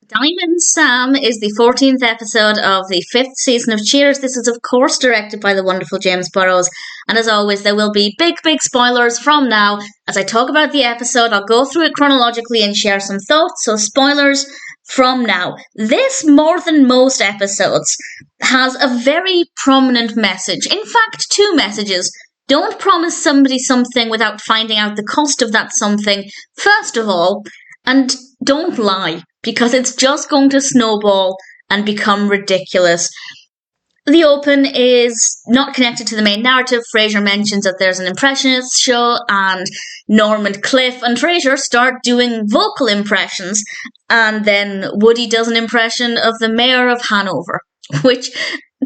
Diamond Sam is the 14th episode of the 5th season of Cheers. This is, of course, directed by the wonderful James Burrows. And as always, there will be big spoilers from now. As I talk about the episode, I'll go through it chronologically and share some thoughts. So, spoilers from now. This, more than most episodes, has a very prominent message. In fact, two messages. Don't promise somebody something without finding out the cost of that something, first of all. And don't lie, because it's just going to snowball and become ridiculous. The open is not connected to the main narrative. Frasier mentions that there's an impressionist show, and Norm and Cliff and Frasier start doing vocal impressions, and then Woody does an impression of the mayor of Hanover, which,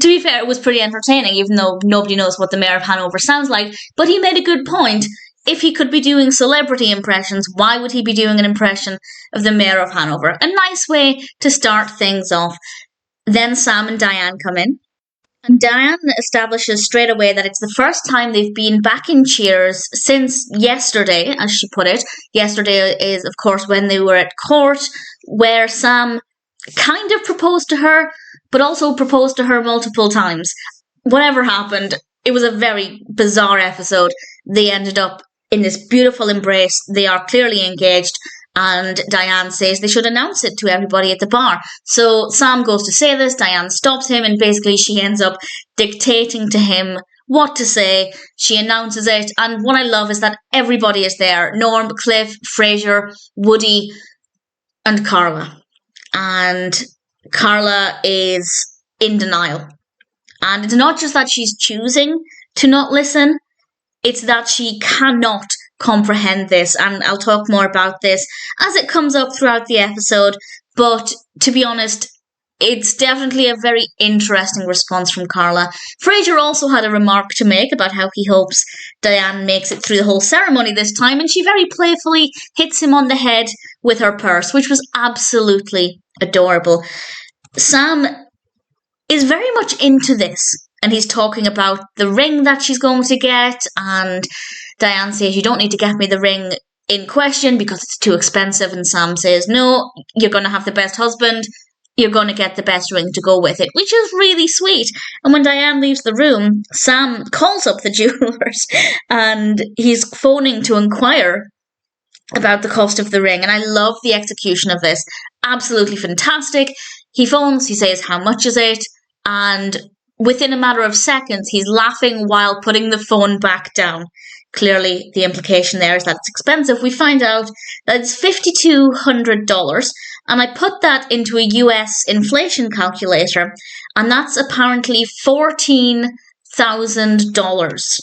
to be fair, was pretty entertaining, even though nobody knows what the mayor of Hanover sounds like, but he made a good point. If he could be doing celebrity impressions, why would he be doing an impression of the mayor of Hanover? A nice way to start things off. Then Sam and Diane come in. And Diane establishes straight away that it's the first time they've been back in Cheers since yesterday, as she put it. Yesterday is, of course, when they were at court, where Sam kind of proposed to her, but also proposed to her multiple times. Whatever happened, it was a very bizarre episode. They ended up in this beautiful embrace. They are clearly engaged, and Diane says they should announce it to everybody at the bar. So Sam goes to say this, Diane stops him, and basically she ends up dictating to him what to say. She announces it, and what I love is that everybody is there. Norm, Cliff, Frasier, Woody, and Carla. And Carla is in denial. And it's not just that she's choosing to not listen, it's that she cannot comprehend this, and I'll talk more about this as it comes up throughout the episode, but to be honest, it's definitely a very interesting response from Carla. Frasier also had a remark to make about how he hopes Diane makes it through the whole ceremony this time, and she very playfully hits him on the head with her purse, which was absolutely adorable. Sam is very much into this, and he's talking about the ring that she's going to get, and Diane says, you don't need to get me the ring in question because it's too expensive, and Sam says, no, you're going to have the best husband, you're going to get the best ring to go with it, which is really sweet. And when Diane leaves the room, Sam calls up the jewellers, and he's phoning to inquire about the cost of the ring, and I love the execution of this. Absolutely fantastic. He phones, he says, how much is it? And within a matter of seconds, he's laughing while putting the phone back down. Clearly, the implication there is that it's expensive. We find out that it's $5,200, and I put that into a US inflation calculator, and that's apparently $14,000.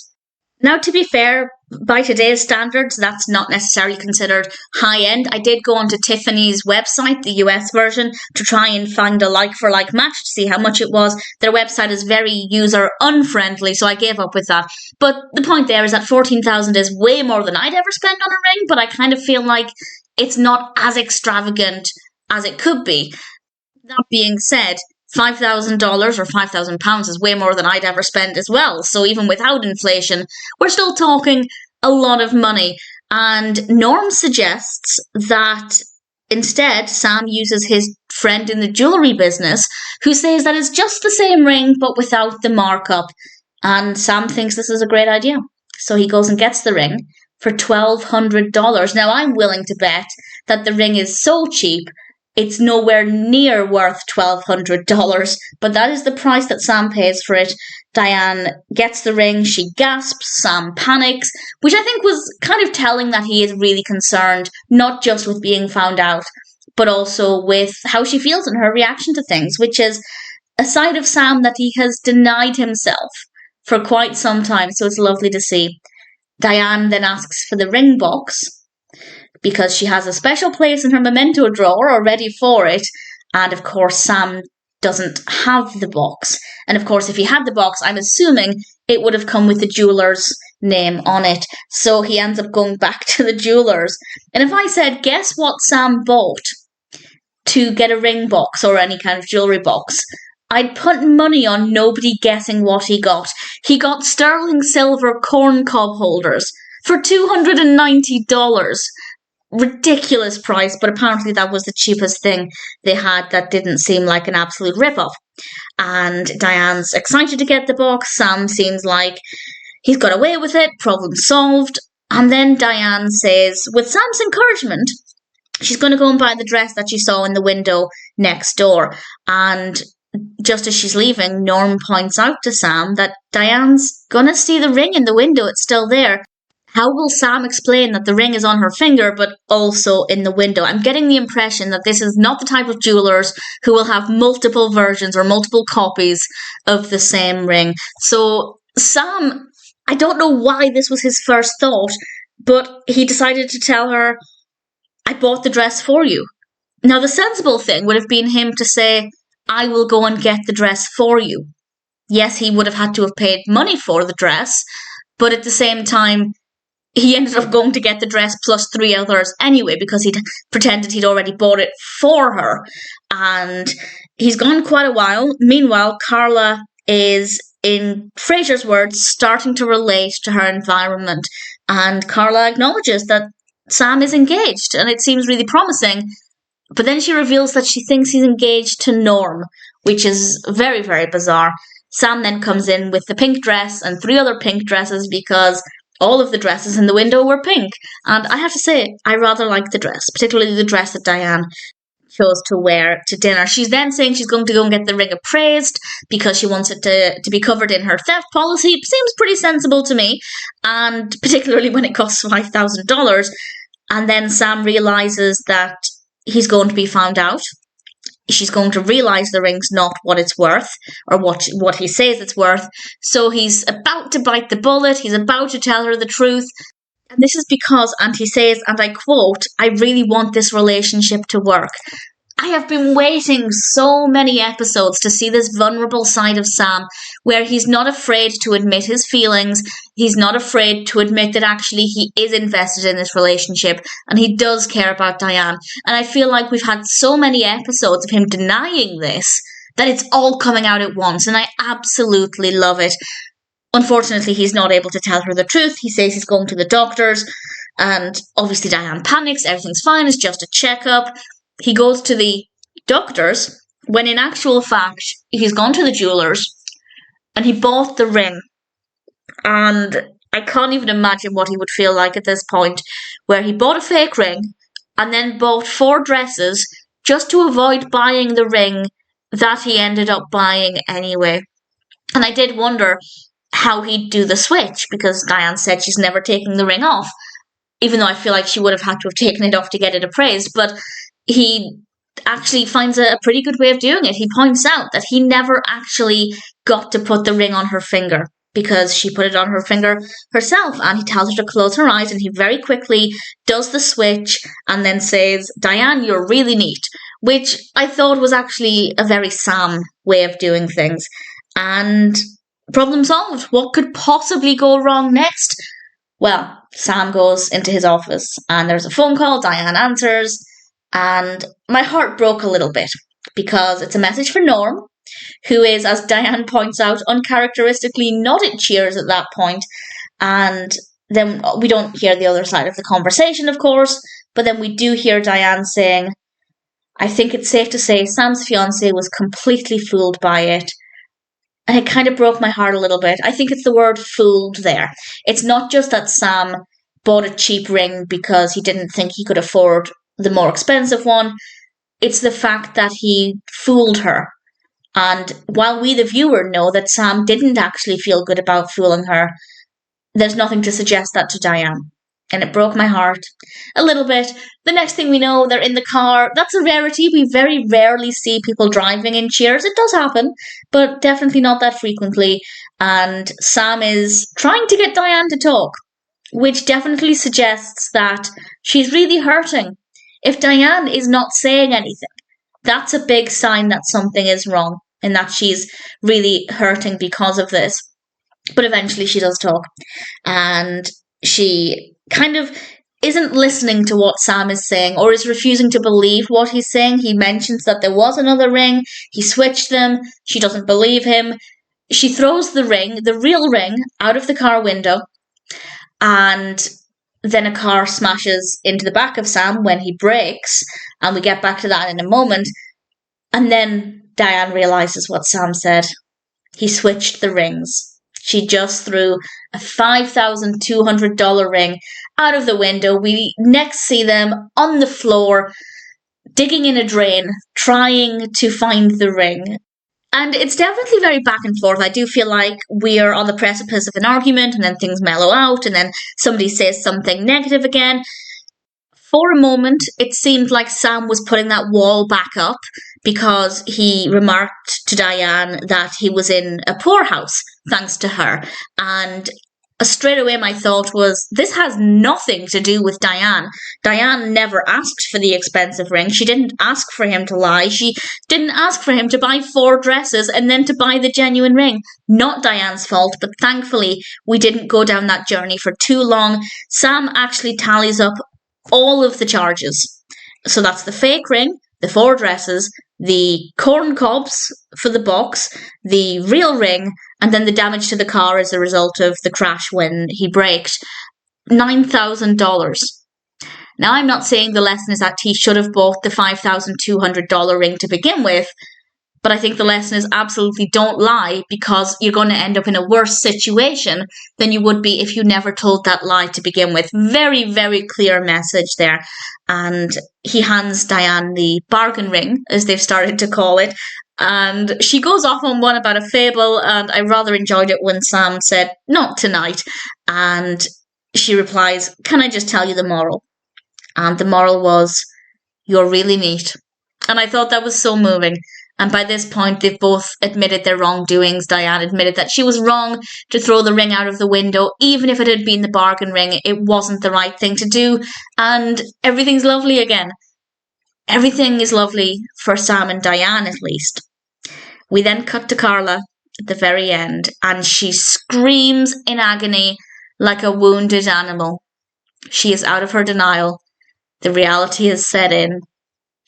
Now, to be fair, by today's standards, that's not necessarily considered high-end. I did go onto Tiffany's website, the US version, to try and find a like-for-like match to see how much it was. Their website is very user-unfriendly, so I gave up with that. But the point there is that $14,000 is way more than I'd ever spend on a ring, but I kind of feel like it's not as extravagant as it could be. That being said, $5,000 or £5,000 is way more than I'd ever spend as well. So even without inflation, we're still talking a lot of money. And Norm suggests that instead Sam uses his friend in the jewellery business, who says that it's just the same ring but without the markup. And Sam thinks this is a great idea. So he goes and gets the ring for $1,200. Now I'm willing to bet that the ring is so cheap it's nowhere near worth $1,200, but that is the price that Sam pays for it. Diane gets the ring, she gasps, Sam panics, which I think was kind of telling that he is really concerned, not just with being found out, but also with how she feels and her reaction to things, which is a side of Sam that he has denied himself for quite some time, so it's lovely to see. Diane then asks for the ring box, because she has a special place in her memento drawer already for it, and of course Sam doesn't have the box. And of course if he had the box, I'm assuming it would have come with the jeweller's name on it, so he ends up going back to the jewellers. And if I said, guess what Sam bought to get a ring box or any kind of jewellery box, I'd put money on nobody guessing what he got. He got sterling silver corn cob holders for $290. ridiculous price, but apparently that was the cheapest thing they had that didn't seem like an absolute rip-off. And Diane's excited to get the box. Sam seems like he's got away with it, problem solved. And then Diane says, with Sam's encouragement, she's going to go and buy the dress that she saw in the window next door. And just as she's leaving, Norm points out to Sam that Diane's going to see the ring in the window. It's still there. How will Sam explain that the ring is on her finger, but also in the window? I'm getting the impression that this is not the type of jewelers who will have multiple versions or multiple copies of the same ring. So Sam, I don't know why this was his first thought, but he decided to tell her, I bought the dress for you. Now, the sensible thing would have been him to say, I will go and get the dress for you. Yes, he would have had to have paid money for the dress, but at the same time, he ended up going to get the dress plus 3 others anyway because he'd pretended he'd already bought it for her. And he's gone quite a while. Meanwhile, Carla is, in Frasier's words, starting to relate to her environment. And Carla acknowledges that Sam is engaged, and it seems really promising. But then she reveals that she thinks he's engaged to Norm, which is very, very bizarre. Sam then comes in with the pink dress and 3 other pink dresses because all of the dresses in the window were pink. And I have to say, I rather like the dress, particularly the dress that Diane chose to wear to dinner. She's then saying she's going to go and get the ring appraised because she wants it to be covered in her theft policy. It seems pretty sensible to me, and particularly when it costs $5,000. And then Sam realises that he's going to be found out. She's going to realise the ring's not what it's worth, or what he says it's worth. So he's about to bite the bullet. He's about to tell her the truth. And this is because, and he says, and I quote, I really want this relationship to work. I have been waiting so many episodes to see this vulnerable side of Sam, where he's not afraid to admit his feelings. He's not afraid to admit that actually he is invested in this relationship and he does care about Diane. And I feel like we've had so many episodes of him denying this that it's all coming out at once, and I absolutely love it. Unfortunately, he's not able to tell her the truth. He says he's going to the doctors, and obviously Diane panics. Everything's fine, it's just a checkup. He goes to the doctors when in actual fact he's gone to the jewelers and he bought the ring. And I can't even imagine what he would feel like at this point, where he bought a fake ring and then bought 4 dresses just to avoid buying the ring that he ended up buying anyway. And I did wonder how he'd do the switch, because Diane said she's never taking the ring off, even though I feel like she would have had to have taken it off to get it appraised. But he actually finds a pretty good way of doing it. He points out that he never actually got to put the ring on her finger because she put it on her finger herself, and he tells her to close her eyes, and he very quickly does the switch and then says, Diane, you're really neat, which I thought was actually a very Sam way of doing things. And problem solved. What could possibly go wrong next? Well, Sam goes into his office and there's a phone call. Diane answers. And my heart broke a little bit because it's a message for Norm, who is, as Diane points out, uncharacteristically not at Cheers at that point. And then we don't hear the other side of the conversation, of course, but then we do hear Diane saying, I think it's safe to say Sam's fiancé was completely fooled by it. And it kind of broke my heart a little bit. I think it's the word fooled there. It's not just that Sam bought a cheap ring because he didn't think he could afford the more expensive one. It's the fact that he fooled her. And while we, the viewer, know that Sam didn't actually feel good about fooling her, there's nothing to suggest that to Diane. And it broke my heart a little bit. The next thing we know, they're in the car. That's a rarity. We very rarely see people driving in Cheers. It does happen, but definitely not that frequently. And Sam is trying to get Diane to talk, which definitely suggests that she's really hurting. If Diane is not saying anything, that's a big sign that something is wrong and that she's really hurting because of this. But eventually she does talk, and she kind of isn't listening to what Sam is saying, or is refusing to believe what he's saying. He mentions that there was another ring, he switched them, she doesn't believe him. She throws the ring, the real ring, out of the car window, and then a car smashes into the back of Sam when he brakes, and we get back to that in a moment. And then Diane realizes what Sam said. He switched the rings. She just threw a $5,200 ring out of the window. We next see them on the floor, digging in a drain, trying to find the ring. And it's definitely very back and forth. I do feel like we're on the precipice of an argument, and then things mellow out, and then somebody says something negative again. For a moment, it seemed like Sam was putting that wall back up because he remarked to Diane that he was in a poorhouse thanks to her. And straight away my thought was, this has nothing to do with Diane. Diane never asked for the expensive ring. She didn't ask for him to lie. She didn't ask for him to buy 4 dresses and then to buy the genuine ring. Not Diane's fault, but thankfully we didn't go down that journey for too long. Sam actually tallies up all of the charges. So that's the fake ring, the 4 dresses, the corn cobs for the box, the real ring, and then the damage to the car as a result of the crash when he braked. $9,000. Now, I'm not saying the lesson is that he should have bought the $5,200 ring to begin with, but I think the lesson is absolutely don't lie, because you're going to end up in a worse situation than you would be if you never told that lie to begin with. Very, very clear message there. And he hands Diane the bargain ring, as they've started to call it. And she goes off on one about a fable, and I rather enjoyed it when Sam said, "Not tonight." And she replies, "Can I just tell you the moral?" And the moral was, "You're really neat." And I thought that was so moving. And by this point, they've both admitted their wrongdoings. Diane admitted that she was wrong to throw the ring out of the window. Even if it had been the bargain ring, it wasn't the right thing to do. And everything's lovely again. Everything is lovely for Sam and Diane, at least. We then cut to Carla at the very end, and she screams in agony like a wounded animal. She is out of her denial. The reality has set in.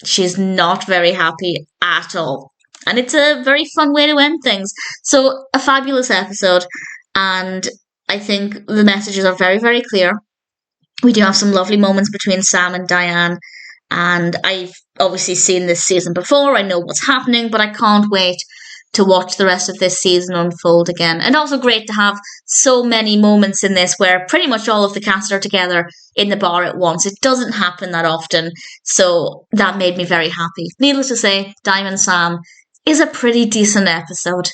She's not very happy at all. And it's a very fun way to end things. So, a fabulous episode. And I think the messages are very, very clear. We do have some lovely moments between Sam and Diane. And I've obviously seen this season before. I know what's happening, but I can't wait to watch the rest of this season unfold again. And also great to have so many moments in this where pretty much all of the cast are together in the bar at once. It doesn't happen that often, so that made me very happy. Needless to say, Diamond Sam is a pretty decent episode.